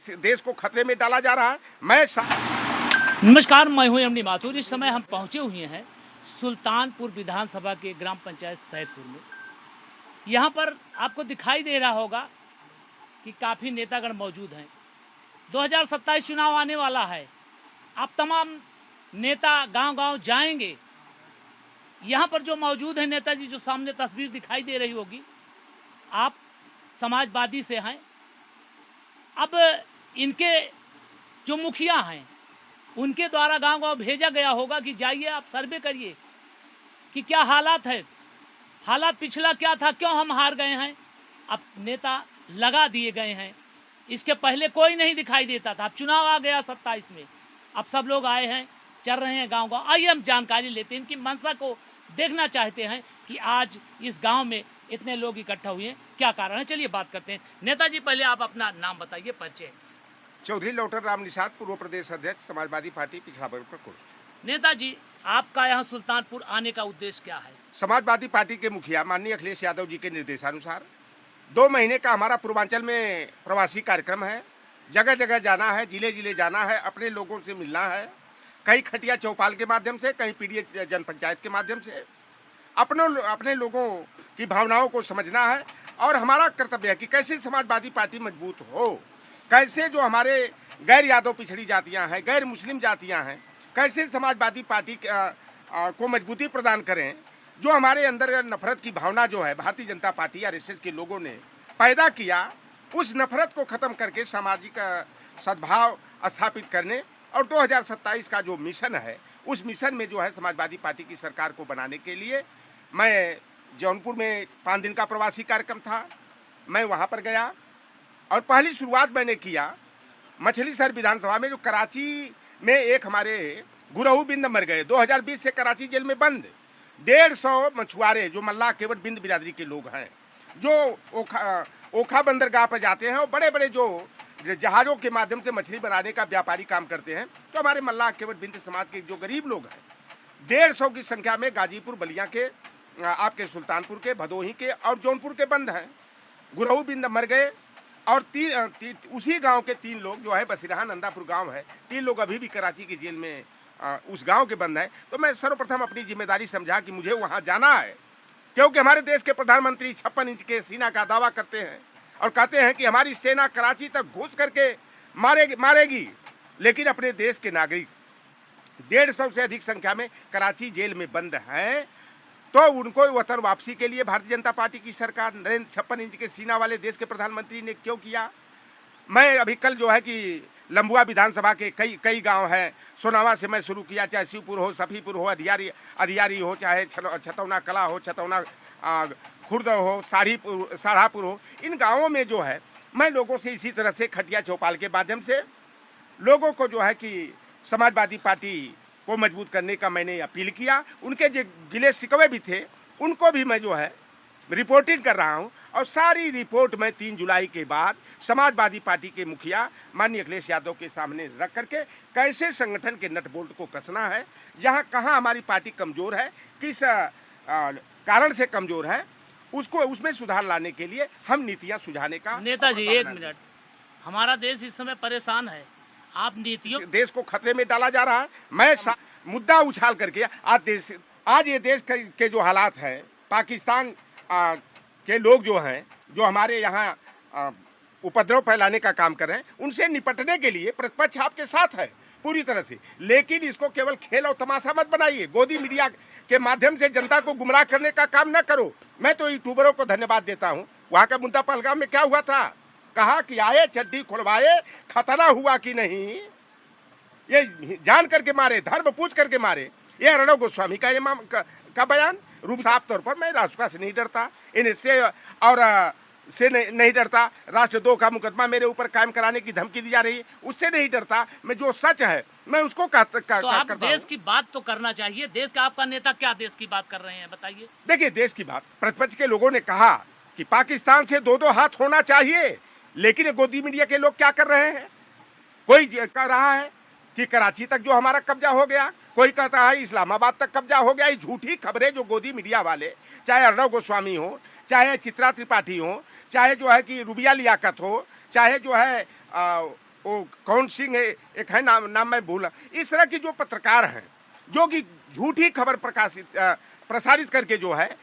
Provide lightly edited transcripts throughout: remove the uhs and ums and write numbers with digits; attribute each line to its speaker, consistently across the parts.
Speaker 1: देश को खतरे में डाला जा रहा है।
Speaker 2: नमस्कार, मैं हूं एमडी माथुर। इस समय हम पहुंचे हुए हैं सुल्तानपुर विधानसभा के ग्राम पंचायत सैदपुर में। यहां पर आपको दिखाई दे रहा होगा कि काफ़ी नेतागण मौजूद हैं। 2027 चुनाव आने वाला है। आप तमाम नेता गांव-गांव जाएंगे। यहां पर जो मौजूद हैं नेताजी, जो सामने तस्वीर दिखाई दे रही होगी, आप समाजवादी से हैं। अब इनके जो मुखिया हैं, उनके द्वारा गांव-गांव भेजा गया होगा कि जाइए आप सर्वे करिए कि क्या हालात है, हालात पिछला क्या था, क्यों हम हार गए हैं। अब नेता लगा दिए गए हैं। इसके पहले कोई नहीं दिखाई देता था। अब चुनाव आ गया 27 में, अब सब लोग आए हैं, चल रहे हैं गांव-गांव। आइए हम जानकारी लेते हैं, इनकी मंशा को देखना चाहते हैं कि आज इस गांव में इतने लोग इकट्ठा हुए हैं, क्या कारण है। चलिए बात करते हैं। नेताजी, पहले आप अपना नाम बताइए, परिचय।
Speaker 1: चौधरी लौटर राम निषाद, पूर्व प्रदेश अध्यक्ष, समाजवादी पार्टी, पिछड़ा वर्ग प्रकोष्ठ।
Speaker 2: नेताजी, आपका यहाँ सुल्तानपुर आने का उद्देश्य क्या है?
Speaker 1: समाजवादी पार्टी के मुखिया माननीय अखिलेश यादव जी के निर्देशानुसार 2 महीने का हमारा पूर्वांचल में प्रवासी कार्यक्रम है। जगह जगह जाना है, जिले जिले जाना है, अपने लोगों से मिलना है। कहीं खटिया चौपाल के माध्यम से, कहीं पीडीए जन पंचायत के माध्यम से अपने लोगों की भावनाओं को समझना है। और हमारा कर्तव्य है कि कैसे समाजवादी पार्टी मजबूत हो, कैसे जो हमारे गैर यादव पिछड़ी जातियां हैं, गैर मुस्लिम जातियां हैं, कैसे समाजवादी पार्टी को मजबूती प्रदान करें। जो हमारे अंदर नफरत की भावना जो है भारतीय जनता पार्टी आरएसएस के लोगों ने पैदा किया, उस नफरत को खत्म करके सामाजिक सद्भाव स्थापित करने और 2027 का जो मिशन है, उस मिशन में जो है समाजवादी पार्टी की सरकार को बनाने के लिए मैं जौनपुर में 5 दिन का प्रवासी कार्यक्रम था। मैं वहाँ पर गया और पहली शुरुआत मैंने किया मछलीशहर विधानसभा में। जो कराची में एक हमारे गुरहू बिंद मर गए, 2020 से कराची जेल में बंद 150 मछुआरे जो मल्लाह केवट बिंद बिरादरी के लोग हैं, जो ओखा बंदरगाह पर जाते हैं और बड़े बड़े जो जहाज़ों के माध्यम से मछली बनाने का व्यापारी काम करते हैं, तो हमारे मल्लाह केवट बिंद समाज के जो गरीब लोग हैं 150 की संख्या में गाजीपुर, बलिया के, आपके सुल्तानपुर के, भदोही के और जौनपुर के बंद हैं। गुरहू बिंद मर गए और उसी गांव के 3 लोग जो है बसिरहा नंदापुर गांव है, 3 लोग अभी भी कराची की जेल में उस गांव के बंद है। तो मैं सर्वप्रथम अपनी जिम्मेदारी समझा कि मुझे वहां जाना है, क्योंकि हमारे देश के प्रधानमंत्री 56 इंच के सीना का दावा करते हैं और कहते हैं कि हमारी सेना कराची तक घुस करके मारेगी, लेकिन अपने देश के नागरिक 150 से अधिक संख्या में कराची जेल में बंद हैं। तो उनको वतन वापसी के लिए भारतीय जनता पार्टी की सरकार, नरेंद्र 56 इंच के सीना वाले देश के प्रधानमंत्री ने क्यों किया। मैं अभी कल जो है कि लंबुआ विधानसभा के कई गांव हैं, सोनावा से मैं शुरू किया, चाहे शिवपुर हो, सफीपुर हो, अधियारी हो, चाहे छतौना कला हो, छतौना खुर्द हो, साढ़ापुर हो, इन गाँवों में जो है मैं लोगों से इसी तरह से खटिया चौपाल के माध्यम से लोगों को जो है कि समाजवादी पार्टी को मजबूत करने का मैंने अपील किया। उनके जो गिले शिकवे भी थे, उनको भी मैं जो है रिपोर्टिंग कर रहा हूं और सारी रिपोर्ट मैं 3 जुलाई के बाद समाजवादी पार्टी के मुखिया माननीय अखिलेश यादव के सामने रख करके कैसे संगठन के नट बोल्ट को कसना है, जहां कहां हमारी पार्टी कमजोर है, किस कारण से कमजोर है, उसको उसमें सुधार लाने के लिए हम नीतियां सुझाने का।
Speaker 2: नेताजी, 1 मिनट, हमारा देश इस समय परेशान है, आप नीतियों,
Speaker 1: देश को खतरे में डाला जा रहा है। मैं मुद्दा उछाल करके आज ये देश के जो हालात है, पाकिस्तान के लोग जो हैं, जो हमारे यहाँ उपद्रव फैलाने का काम कर रहे हैं, उनसे निपटने के लिए प्रतिपक्ष आपके साथ है पूरी तरह से, लेकिन इसको केवल खेल और तमाशा मत बनाइए। गोदी मीडिया के माध्यम से जनता को गुमराह करने का काम न करो। मैं तो यूट्यूबरों को धन्यवाद देता हूँ। वहाँ का मुद्दा पहलगाम में क्या हुआ था, कहा कि आए चड्डी खुलवाए, खतरा हुआ कि नहीं, ये जान करके मारे, धर्म पूछ करके मारे। ये अर्णव गोस्वामी का ये का बयान रूप साफ तौर पर मैं राष्ट्रपति से नहीं डरता, इनसे और से नहीं डरता। राष्ट्र 2 का मुकदमा मेरे ऊपर कायम कराने की धमकी दी जा रही है, उससे नहीं डरता। मैं जो सच है मैं उसको
Speaker 2: तो आप देश की बात तो करना चाहिए। देश का आपका नेता क्या देश की बात कर रहे हैं, बताइए।
Speaker 1: देखिए, देश की बात, प्रतिपक्ष के लोगों ने कहा कि पाकिस्तान से 2-2 हाथ होना चाहिए, लेकिन गोदी मीडिया के लोग क्या कर रहे हैं। कोई कह रहा है कि कराची तक जो हमारा कब्जा हो गया, कोई कहता है इस्लामाबाद तक कब्जा हो गया। ये झूठी खबरें जो गोदी मीडिया वाले, चाहे अर्णव गोस्वामी हो, चाहे चित्रा त्रिपाठी हो, चाहे जो है कि रुबिया लियाकत हो, चाहे जो है वो कौन सिंह है, एक है नाम मैं भूला, इस तरह की जो पत्रकार हैं जो कि झूठी खबर प्रसारित करके जो है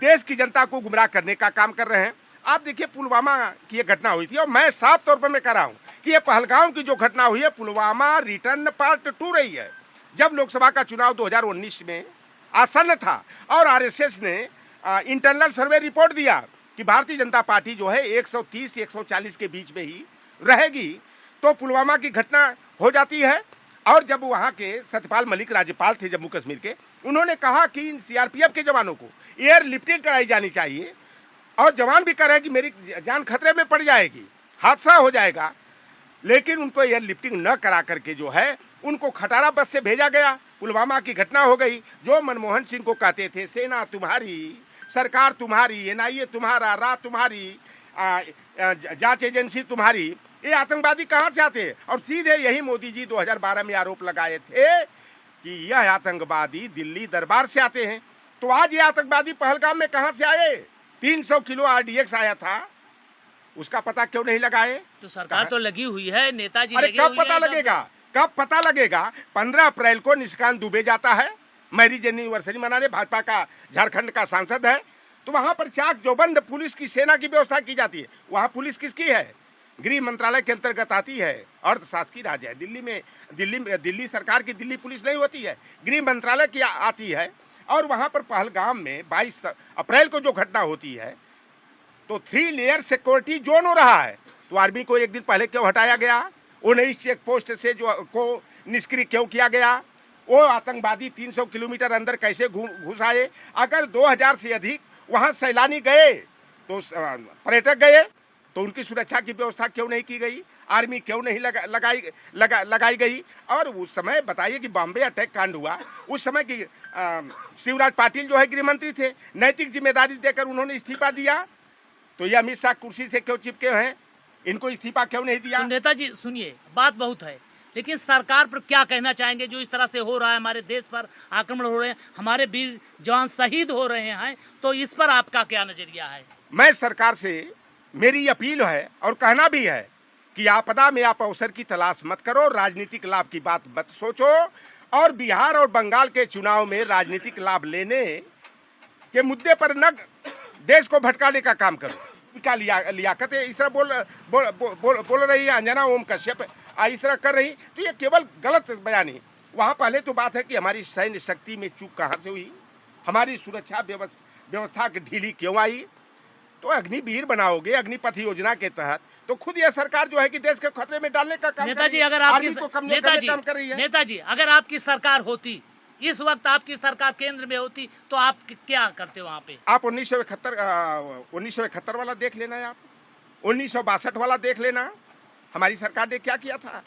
Speaker 1: देश की जनता को गुमराह करने का काम कर रहे हैं। आप देखिए पुलवामा की ये घटना हुई थी और मैं साफ तौर पर मैं कह रहा हूं कि ये पहलगाम की जो घटना हुई है पुलवामा रिटर्न पार्ट 2 रही है। जब लोकसभा का चुनाव 2019 में आसन्न था और आरएसएस ने इंटरनल सर्वे रिपोर्ट दिया कि भारतीय जनता पार्टी जो है 130 से 140 के बीच में ही रहेगी, तो पुलवामा की घटना हो जाती है। और जब वहाँ के सत्यपाल मलिक राज्यपाल थे जम्मू कश्मीर के, उन्होंने कहा कि इन सीआरपीएफ के जवानों को एयर लिफ्टिंग कराई जानी चाहिए और जवान भी कह रहे हैं कि मेरी जान खतरे में पड़ जाएगी, हादसा हो जाएगा, लेकिन उनको एयर लिफ्टिंग न करा करके जो है उनको खटारा बस से भेजा गया। पुलवामा की घटना हो गई। जो मनमोहन सिंह को कहते थे सेना तुम्हारी, सरकार तुम्हारी, एनआईए तुम्हारा, रा तुम्हारी, जांच एजेंसी तुम्हारी, ये आतंकवादी कहाँ से आते हैं? और सीधे यही मोदी जी 2012 में आरोप लगाए थे कि यह आतंकवादी दिल्ली दरबार से आते हैं। तो आज ये आतंकवादी पहलगाम में कहाँ से आए? 300 किलो आरडीएक्स आया था, उसका पता क्यों नहीं लगाए?
Speaker 2: तो सरकार तो लगी हुई है, नेताजी
Speaker 1: अरे
Speaker 2: लगे
Speaker 1: कब
Speaker 2: हुए
Speaker 1: पता
Speaker 2: हैं एकदम।
Speaker 1: लगेगा? कब पता लगेगा? 15 अप्रैल को निशिकांत दुबे जाता है, मैरिज एनिवर्सरी मनाने, भाजपा का झारखंड का सांसद है, तो वहां पर चाक चौबंद पुलिस की सेना की व्यवस्था की जाती है। वहां पुलिस किसकी है? गृह मंत्रालय के अंतर्गत आती है, अर्धशासकीय राज्य है। दिल्ली सरकार की दिल्ली पुलिस नहीं होती है, गृह मंत्रालय की आती है। और वहां पर पहलगाम में 22 अप्रैल को जो घटना होती है तो 3 लेयर सिक्योरिटी जोन हो रहा है, तो आर्मी को एक दिन पहले क्यों हटाया गया? 19 चेक पोस्ट से जो को निष्क्रिय क्यों किया गया? वो आतंकवादी 300 किलोमीटर अंदर कैसे घुस आए? अगर 2000 से अधिक वहां सैलानी गए, तो पर्यटक गए, तो उनकी सुरक्षा की व्यवस्था क्यों नहीं की गई? आर्मी क्यों नहीं लगाई गई? और उस समय बताइए कि बॉम्बे अटैक कांड हुआ, उस समय की शिवराज पाटिल जो है गृह मंत्री थे, नैतिक जिम्मेदारी देकर उन्होंने इस्तीफा दिया। तो ये अमित शाह कुर्सी से क्यों चिपके हैं? इनको इस्तीफा क्यों नहीं दिया?
Speaker 2: तो नेताजी सुनिए, बात बहुत है, लेकिन सरकार पर क्या कहना चाहेंगे? जो इस तरह से हो रहा है, हमारे देश पर आक्रमण हो रहे हैं, हमारे वीर जवान शहीद हो रहे हैं, तो इस पर आपका क्या नजरिया है?
Speaker 1: मैं सरकार से मेरी अपील है और कहना भी है कि आपदा में आप अवसर की तलाश मत करो, राजनीतिक लाभ की बात मत सोचो, और बिहार और बंगाल के चुनाव में राजनीतिक लाभ लेने के मुद्दे पर न देश को भटकाने का काम करो। क्या लियाकत है इस तरह बोल रही है अंजना ओम कश्यप, इस तरह कर रही, तो ये केवल गलत बयानी है। वहाँ पहले तो बात है कि हमारी सैन्य शक्ति में चूक कहाँ से हुई, हमारी सुरक्षा व्यवस्था की ढीली क्यों आई? तो अग्निवीर बनाओगे अग्निपथ योजना के तहत, तो खुद यह सरकार जो है कि देश के खतरे में डालने का काम
Speaker 2: नेताजी,
Speaker 1: कर
Speaker 2: अगर
Speaker 1: रही है,
Speaker 2: आपकी
Speaker 1: आर्मी को कमजोर करने का काम कर रही है।
Speaker 2: नेताजी, अगर आपकी सरकार होती, इस वक्त आपकी सरकार केंद्र में होती, तो आप क्या करते वहाँ पे?
Speaker 1: आप 1971 वाला देख लेना, आप 1962 वाला देख लेना, हमारी सरकार ने क्या किया था।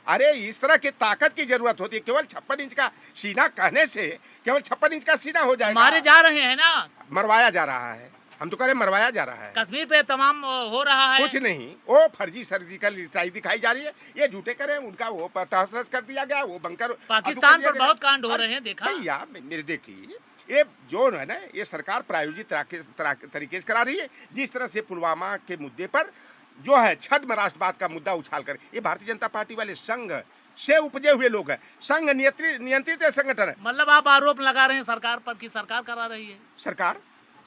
Speaker 1: अरे इस तरह की ताकत की जरूरत होती है। केवल 56 इंच का सीना कहने से केवल 56 इंच का सीना हो जाएगा?
Speaker 2: मारे जा रहे हैं ना,
Speaker 1: मरवाया जा रहा है। हम तो कह रहे मरवाया जा रहा है।
Speaker 2: कश्मीर पे तमाम हो रहा है।
Speaker 1: कुछ नहीं, वो फर्जी सर्जिकल स्ट्राइक दिखाई जा रही है, ये झूठे करें, उनका वो तहस-नहस कर दिया गया, वो बंकर
Speaker 2: पाकिस्तान पर बहुत कांड हो रहे हैं, देखा
Speaker 1: भैया। मेरे देखिए, ये जो है ना, ये सरकार प्रायोजित तरीके से करा रही है। जिस तरह से पुलवामा के मुद्दे पर जो है छद्म राष्ट्रवाद का मुद्दा उछाल कर, ये भारतीय जनता पार्टी वाले संघ से उपजे हुए लोग हैं, संघ नियंत्रित संगठन है।
Speaker 2: मतलब आप आरोप लगा रहे हैं सरकार पर कि सरकार करा रही है?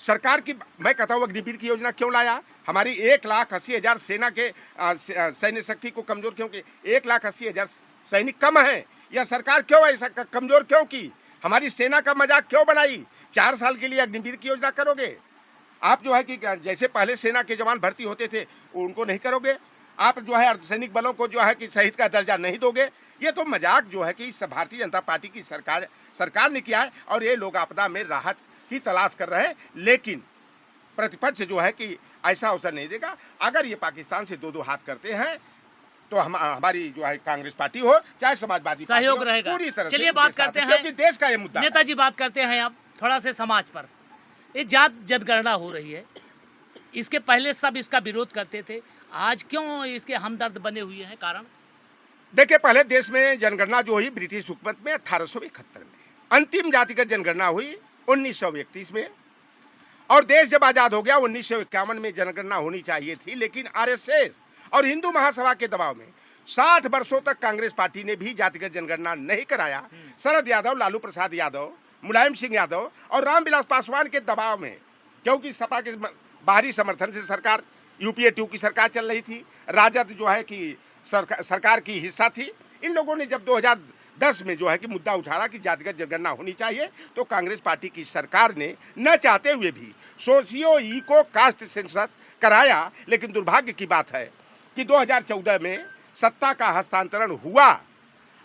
Speaker 1: सरकार की मैं कहता हूँ अग्निवीर की योजना क्यों लाया? हमारी 1,80,000 सेना के सैन्य शक्ति को कमजोर क्यों की? 1,80,000 सैनिक कम है, यह सरकार क्यों ऐसा कमजोर क्यों की? हमारी सेना का मजाक क्यों बनाई? 4 साल के लिए अग्निवीर की योजना करोगे आप? जो है कि जैसे पहले सेना के जवान भर्ती होते थे उनको नहीं करोगे आप? जो है अर्धसैनिक बलों को जो है कि शहीद का दर्जा नहीं दोगे? ये तो मजाक जो है कि इस भारतीय जनता पार्टी की सरकार ने किया है। और ये लोग आपदा में राहत की तलाश कर रहे हैं, लेकिन प्रतिपक्ष जो है कि ऐसा अवसर नहीं देगा। अगर ये पाकिस्तान से 2-2 हाथ करते हैं तो हमारी जो है कांग्रेस पार्टी हो चाहे समाजवादी पार्टी
Speaker 2: सहयोग
Speaker 1: हो,
Speaker 2: रहेगा।
Speaker 1: पूरी तरह
Speaker 2: चलिए
Speaker 1: से
Speaker 2: बात
Speaker 1: उनके साथ
Speaker 2: करते
Speaker 1: है,
Speaker 2: हैं
Speaker 1: क्योंकि देश का ये मुद्दा है।
Speaker 2: नेताजी, बात करते हैं अब थोड़ा से समाज पर। ये जात जनगणना हो रही है, इसके पहले सब इसका विरोध करते थे, आज क्यों इसके हमदर्द बने हुए हैं? कारण
Speaker 1: देखिए, पहले देश में जनगणना जो हुई ब्रिटिश हुकूमत में 1871 में, अंतिम जातिगत जनगणना हुई 1931 में, और देश जब आजाद हो गया 1951 में जनगणना होनी चाहिए थी। लेकिन आरएसएस और हिंदू महासभा के दबाव में 60 वर्षों तक कांग्रेस पार्टी ने भी जातिगत जनगणना नहीं कराया। शरद यादव, लालू प्रसाद यादव, मुलायम सिंह यादव और रामविलास पासवान के दबाव में, क्योंकि सपा के बाहरी समर्थन से सरकार यूपीए 2 की सरकार चल रही थी, राजद जो है कि सरकार की हिस्सा थी। इन लोगों ने जब 2010 में जो है कि मुद्दा उठाया कि जातिगत जनगणना होनी चाहिए, तो कांग्रेस पार्टी की सरकार ने न चाहते हुए भी सोशियो इको कास्ट सेंसस कराया। लेकिन दुर्भाग्य की बात है कि 2014 में सत्ता का हस्तांतरण हुआ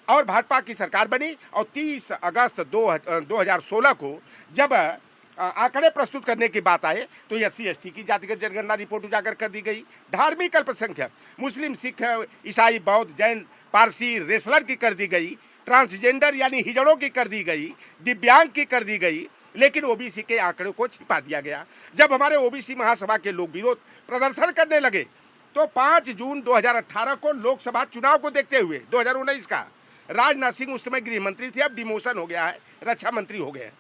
Speaker 1: और भाजपा की सरकार बनी और 30 अगस्त 2016 को जब आंकड़े प्रस्तुत करने की बात आए तो SC ST की जातिगत जनगणना रिपोर्ट उजागर कर दी गई। धार्मिक अल्पसंख्यक मुस्लिम, सिख, ईसाई, बौद्ध, जैन, पारसी, रेसलर की कर दी गई, ट्रांसजेंडर यानी हिजड़ों की कर दी गई, दिव्यांग की कर दी गई, लेकिन ओबीसी के आंकड़ों को छिपा दिया गया। जब हमारे ओबीसी महासभा के लोग विरोध प्रदर्शन करने लगे तो 5 जून 2018 को लोकसभा चुनाव को देखते हुए 2019 का, राजनाथ सिंह उस समय गृह मंत्री थे, अब डिमोशन हो गया है, रक्षा मंत्री हो गए हैं।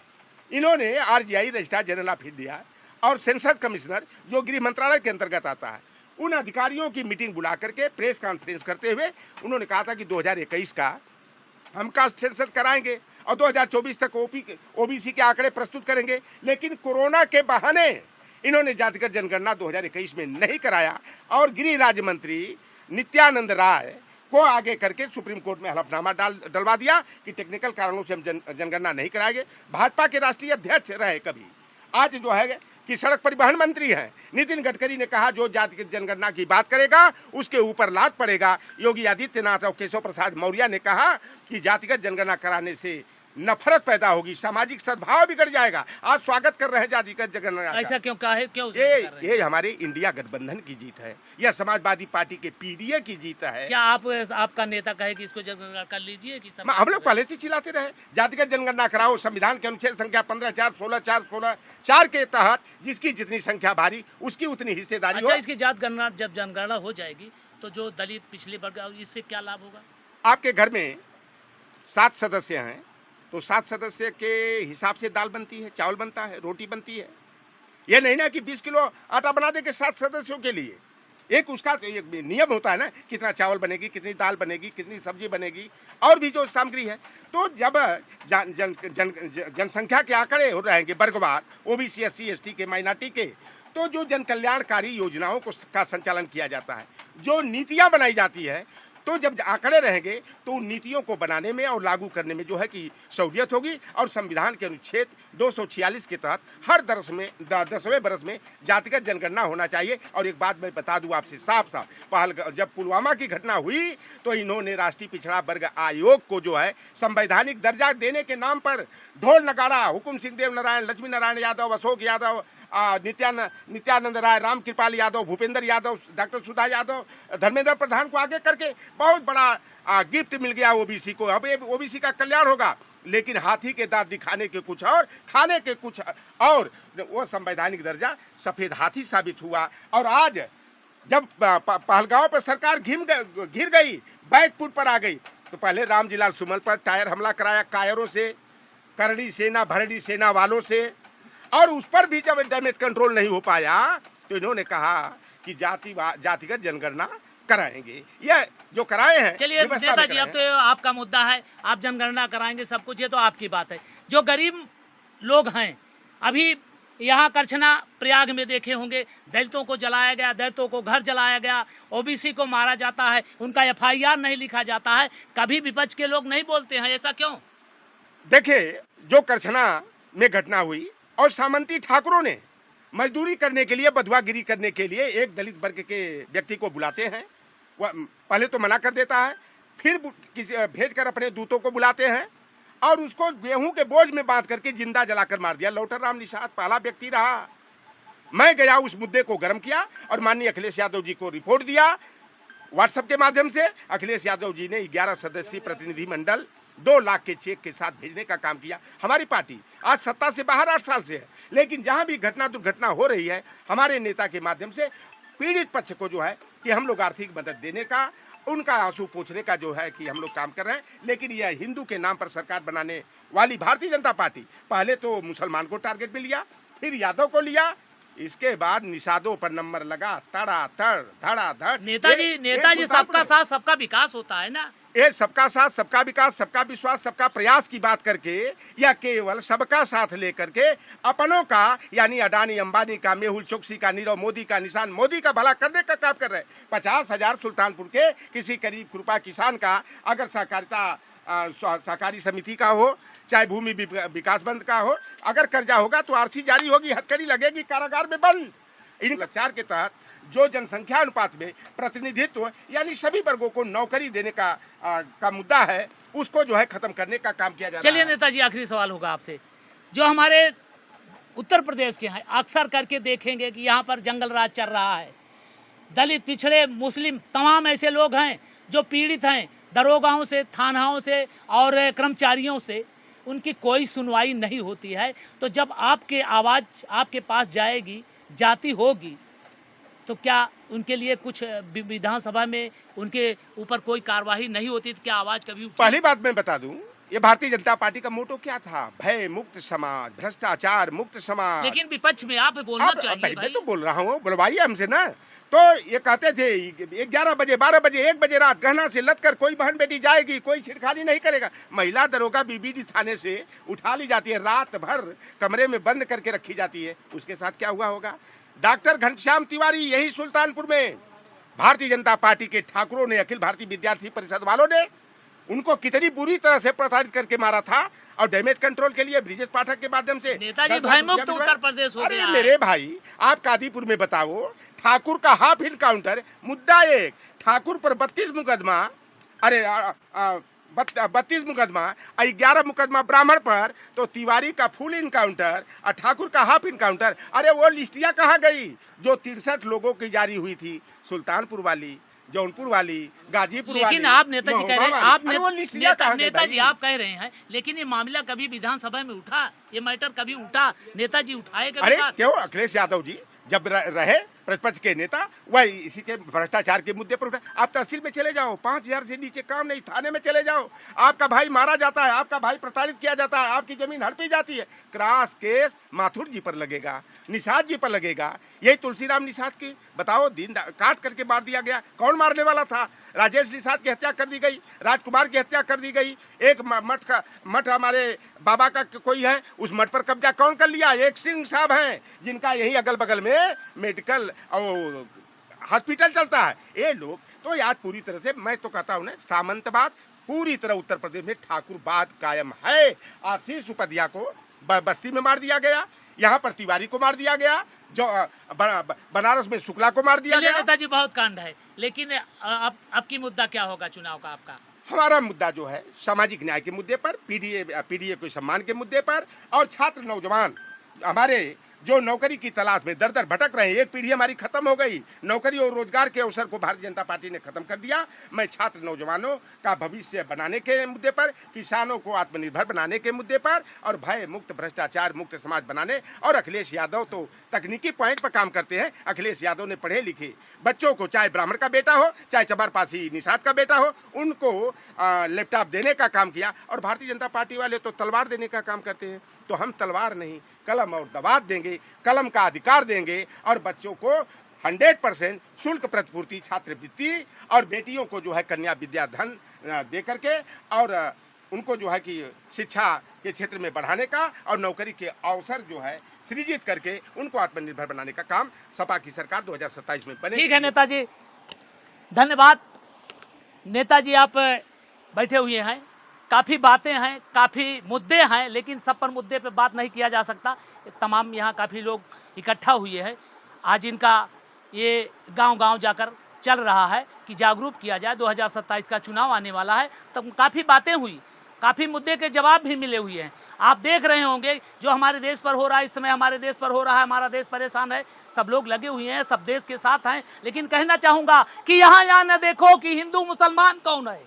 Speaker 1: इन्होंने RGI registrar general of India और सेंसस कमिश्नर जो गृह मंत्रालय के अंतर्गत आता है, उन अधिकारियों की मीटिंग बुला करके प्रेस कॉन्फ्रेंस करते हुए उन्होंने कहा था कि 2021 का हम कास्ट सेंसस कराएंगे और 2024 तक ओबीसी के आंकड़े प्रस्तुत करेंगे। लेकिन कोरोना के बहाने इन्होंने जातिगत जनगणना 2021 में नहीं कराया और गृह राज्य मंत्री नित्यानंद राय को आगे करके सुप्रीम कोर्ट में हलफनामा डलवा दिया कि टेक्निकल कारणों से हम जनगणना नहीं कराएंगे। भाजपा के राष्ट्रीय अध्यक्ष रहे कभी, आज जो है कि सड़क परिवहन मंत्री हैं नितिन गडकरी ने कहा जो जातिगत जनगणना की बात करेगा उसके ऊपर लात पड़ेगा। योगी आदित्यनाथ और केशव प्रसाद मौर्य ने कहा कि जातिगत जनगणना कराने से नफरत पैदा होगी, सामाजिक सद्भाव बिगड़ जाएगा। आज स्वागत कर रहे हैं जातिगत जनगणना।
Speaker 2: ऐसा क्यों कहा है? क्यों
Speaker 1: ये हमारे इंडिया गठबंधन की जीत है, यह समाजवादी पार्टी के PDA की जीत है।
Speaker 2: क्या आपका नेता कहे कि इसको जनगणना कर लीजिए कि
Speaker 1: हम लोग पहले से चिल्लाते रहे जातिगत जनगणना कराओ, संविधान के अनुच्छेद संख्या 15(4), 16(4), 16(4) के तहत जिसकी जितनी संख्या भारी उसकी उतनी हिस्सेदारी
Speaker 2: अच्छा,
Speaker 1: हो।
Speaker 2: इसकी जात गणना जब जनगणना हो जाएगी तो जो दलित पिछले वर्ग, इससे क्या लाभ होगा?
Speaker 1: आपके घर में 7 सदस्य हैं तो 7 सदस्य के हिसाब से दाल बनती है, चावल बनता है, रोटी बनती है। ये नहीं ना कि 20 किलो आटा बना दे के 7 सदस्यों के लिए। एक उसका एक नियम होता है ना, कितना चावल बनेगी, कितनी दाल बनेगी, कितनी सब्जी बनेगी और भी जो सामग्री है। तो जब जनसंख्या के आंकड़े हो रहेंगे वर्गवार, ओबीसी, SC ST के, माइनॉरिटी के, तो जो जन कल्याणकारी योजनाओं का संचालन किया जाता है, जो नीतियां बनाई जाती है, तो जब आंकड़े रहेंगे तो उन नीतियों को बनाने में और लागू करने में जो है कि सहूलियत होगी। और संविधान के अनुच्छेद 246 के तहत हर 10वें बरस में जातिगत जनगणना होना चाहिए। और एक बात मैं बता दूं आपसे साफ साफ, जब पुलवामा की घटना हुई तो इन्होंने राष्ट्रीय पिछड़ा वर्ग आयोग को जो है संवैधानिक दर्जा देने के नाम पर ढोल नगाड़ा, हुकुम सिंह देव नारायण, लक्ष्मी नारायण यादव, अशोक यादव, नित्यानंद राय, राम कृपाल यादव, भूपेंद्र यादव, डॉक्टर सुधा यादव, धर्मेंद्र प्रधान को आगे करके बहुत बड़ा गिफ्ट मिल गया ओबीसी को। अब ओबीसी का कल्याण होगा, लेकिन हाथी के दांत दिखाने के कुछ और, खाने के कुछ और। वो संवैधानिक दर्जा सफेद हाथी साबित हुआ। और आज जब पहलगांव पर सरकार घिर गई, बैकफुट पर आ गई, तो पहले रामजीलाल सुमन पर टायर हमला कराया कायरों से, करड़ी सेना भरड़ी सेना वालों से, और उस पर भी जब डैमेज कंट्रोल नहीं हो पाया तो इन्होंने कहा कि जातिगत जनगणना कराएंगे। यह जो कराए हैं।
Speaker 2: चलिए नेता जी, अब तो आपका मुद्दा है, आप जनगणना कराएंगे सब कुछ, ये तो आपकी बात है। जो गरीब लोग हैं, अभी यहाँ करछना प्रयाग में देखे होंगे, दलितों को जलाया गया, दलितों को घर जलाया गया, ओबीसी को मारा जाता है, उनका FIR नहीं लिखा जाता है। कभी विपक्ष के लोग नहीं बोलते हैं, ऐसा क्यों?
Speaker 1: देखिए, जो करछना में घटना हुई और सामंती ठाकुरों ने मजदूरी करने के लिए, बधुआगिरी करने के लिए एक दलित वर्ग के व्यक्ति को बुलाते हैं। वह पहले तो मना कर देता है, फिर भेजकर अपने दूतों को बुलाते हैं और उसको गेहूं के बोझ में बांध करके जिंदा जलाकर मार दिया। लौटर राम निषाद पहला व्यक्ति रहा। मैं गया, उस मुद्दे को गर्म किया और माननीय अखिलेश यादव जी को रिपोर्ट दिया व्हाट्सएप के माध्यम से। अखिलेश यादव जी ने 11 सदस्यीय प्रतिनिधिमंडल 2 लाख के चेक के साथ भेजने का काम किया। हमारी पार्टी आज सत्ता से बाहर 8 साल से है, लेकिन जहां भी घटना दुर्घटना हो रही है, हमारे नेता के माध्यम से पीड़ित पक्ष को जो है कि हम लोग आर्थिक मदद देने का, उनका आंसू पोंछने का जो है कि हम लोग काम कर रहे हैं। लेकिन यह हिंदू के नाम पर सरकार बनाने वाली भारतीय जनता पार्टी पहले तो मुसलमान को टारगेट में लिया, फिर यादव को लिया, इसके बाद निषादों पर नंबर लगा, तड़ातड़ धड़ाधड़।
Speaker 2: नेताजी सबका साथ सबका विकास होता है ना।
Speaker 1: ये सबका साथ सबका विकास सबका विश्वास सबका प्रयास की बात करके या केवल सबका साथ लेकर के अपनों का यानी अडानी अंबानी का, मेहुल चोकसी का, नीरव मोदी का, निशान मोदी का भला करने का काम कर रहे हैं। 50,000 सुल्तानपुर के किसी गरीब कृपा किसान का अगर सहकारी समिति का हो, चाहे भूमि विकास बंद का हो, अगर कर्जा होगा तो आरसी जारी होगी, हथकड़ी लगेगी, कारागार में बंद। इन विचार के तहत जो जनसंख्या अनुपात में प्रतिनिधित्व यानी सभी वर्गों को नौकरी देने का मुद्दा है, उसको जो है खत्म करने का काम किया जा रहा है।
Speaker 2: चलिए नेताजी, आखिरी सवाल होगा आपसे, जो हमारे उत्तर प्रदेश के हैं अक्सर करके देखेंगे कि यहाँ पर जंगल राज चल रहा है, दलित, पिछड़े, मुस्लिम तमाम ऐसे लोग हैं जो पीड़ित हैं, दरोगाओं से, थानाओं से और कर्मचारियों से उनकी कोई सुनवाई नहीं होती है। तो जब आपके आवाज़ आपके पास जाएगी, जाती होगी, तो क्या उनके लिए कुछ विधानसभा में उनके ऊपर कोई कार्रवाई नहीं होती? तो क्या आवाज़ कभी उठी?
Speaker 1: पहली बात मैं बता दूं, ये भारतीय जनता पार्टी का मोटो क्या था? भय मुक्त समाज, भ्रष्टाचार मुक्त समाज।
Speaker 2: लेकिन विपक्ष में आप बोलना चाहिए।
Speaker 1: मैं तो बोल रहा हूँ, बुलवाइए हमसे ना। तो ये कहते थे 11 बजे, 12 बजे, 1 बजे रात गहना से लद कर कोई बहन बेटी जाएगी, कोई छिड़खानी नहीं करेगा। महिला दरोगा बीबीडी थाने से उठा ली जाती है, रात भर कमरे में बंद करके रखी जाती है। उसके साथ क्या हुआ होगा? डॉक्टर घनश्याम तिवारी यही सुल्तानपुर में भारतीय जनता पार्टी के ठाकुरों ने, अखिल भारतीय विद्यार्थी परिषद वालों ने उनको कितनी बुरी तरह से प्रताड़ित करके मारा था। और डैमेज कंट्रोल के लिए ब्रिजेश पाठक के माध्यम से
Speaker 2: नेताजी भयमुक्त उत्तर प्रदेश हो गया।
Speaker 1: मेरे भाई, आप कादीपुर में बताओ, ठाकुर का हाफ इनकाउंटर, मुद्दा एक, ठाकुर पर 32 मुकदमा, अरे 32 मुकदमा, 11 मुकदमा ब्राह्मण पर, तो तिवारी का फुल इनकाउंटर और ठाकुर का हाफ इनकाउंटर। अरे वो लिस्टियां कहाँ गई जो 63 लोगों की जारी हुई थी? सुल्तानपुर वाली, जौनपुर वाली, गाजीपुर वाली।
Speaker 2: लेकिन आप नेताजी कह रहे हैं, नेताजी आप कह रहे हैं, लेकिन ये मामला कभी विधानसभा में उठा? ये मैटर कभी उठा? नेताजी उठाए कभी?
Speaker 1: अरे क्यों, अखिलेश यादव जी जब रहे प्रतिपक्ष के नेता, वही इसी के भ्रष्टाचार के मुद्दे पर उठा। आप तहसील में चले जाओ, 5,000 से नीचे काम नहीं, थाने में चले जाओ, आपका भाई मारा जाता है, आपका भाई प्रताड़ित किया जाता है, आपकी जमीन हड़पी जाती है, क्रॉस केस माथुर जी पर लगेगा, निषाद जी पर लगेगा। यही तुलसीराम निषाद की बताओ, दिन काट करके मार दिया गया। कौन मारने वाला था? राजेश निषाद की हत्या कर दी गई, राजकुमार की हत्या कर दी गई। एक मठ हमारे बाबा का कोई है, उस मठ पर कब्जा कौन कर लिया? एक सिंह साहब हैं जिनका यही अगल बगल में मेडिकल और हॉस्पिटल चलता है। ये लोग तो आज पूरी तरह से, मैं तो कहता हूँ ना, सामंतवाद पूरी तरह उत्तर प्रदेश में ठाकुरवाद कायम है। आशीष उपाध्याय को बस्ती में मार दिया गया, यहाँ पर तिवारी को मार दिया गया, जो बनारस में शुक्ला को मार दिया गया।
Speaker 2: नेताजी बहुत कांड है, लेकिन अब की मुद्दा क्या होगा चुनाव का आपका?
Speaker 1: हमारा मुद्दा जो है सामाजिक न्याय के मुद्दे पर, पीडीए को सम्मान के मुद्दे पर, और छात्र नौजवान हमारे जो नौकरी की तलाश में दर दर भटक रहे हैं। एक पीढ़ी हमारी खत्म हो गई, नौकरी और रोजगार के अवसर को भारतीय जनता पार्टी ने खत्म कर दिया। मैं छात्र नौजवानों का भविष्य बनाने के मुद्दे पर, किसानों को आत्मनिर्भर बनाने के मुद्दे पर, और भय मुक्त भ्रष्टाचार मुक्त समाज बनाने। और अखिलेश यादव तो तकनीकी पॉइंट पर काम करते हैं। अखिलेश यादव ने पढ़े लिखे बच्चों को, चाहे ब्राह्मण का बेटा हो, चाहे चबरपासी निषाद का बेटा हो, उनको लैपटॉप देने का काम किया। और भारतीय जनता पार्टी वाले तो तलवार देने का काम करते हैं। तो हम तलवार नहीं, कलम और दवात देंगे, कलम का अधिकार देंगे, और बच्चों को 100% शुल्क प्रतिपूर्ति, छात्रवृत्ति, और बेटियों को जो है कन्या विद्या धन दे करके, और उनको जो है कि शिक्षा के क्षेत्र में बढ़ाने का, और नौकरी के अवसर जो है सृजित करके उनको आत्मनिर्भर बनाने का काम सपा की सरकार 2027 में बनेगी।
Speaker 2: ठीक है नेताजी, धन्यवाद। नेताजी आप बैठे हुए हैं, काफ़ी बातें हैं, काफ़ी मुद्दे हैं, लेकिन सब पर मुद्दे पे बात नहीं किया जा सकता। तमाम यहाँ काफ़ी लोग इकट्ठा हुए हैं। आज इनका ये गांव-गांव जाकर चल रहा है कि जागरूक किया जाए। 2027 का चुनाव आने वाला है, तब काफ़ी बातें हुई, काफ़ी मुद्दे के जवाब भी मिले हुए हैं। आप देख रहे होंगे जो हमारे देश पर हो रहा है, इस समय हमारे देश पर हो रहा है, हमारा देश परेशान है, सब लोग लगे हुए हैं, सब देश के साथ हैं। लेकिन कहना चाहूँगा कि यहाँ न देखो कि हिंदू मुसलमान कौन है,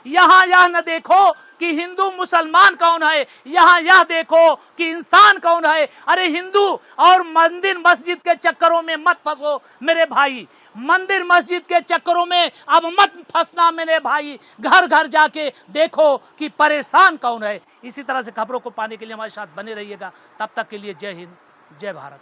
Speaker 2: यहाँ यह न देखो कि हिंदू मुसलमान कौन है, यहाँ यह देखो कि इंसान कौन है। अरे हिंदू और मंदिर मस्जिद के चक्करों में मत फंसो मेरे भाई, मंदिर मस्जिद के चक्करों में अब मत फंसना मेरे भाई। घर घर जाके देखो कि परेशान कौन है। इसी तरह से खबरों को पाने के लिए हमारे साथ बने रहिएगा। तब तक के लिए जय हिंद, जय भारत।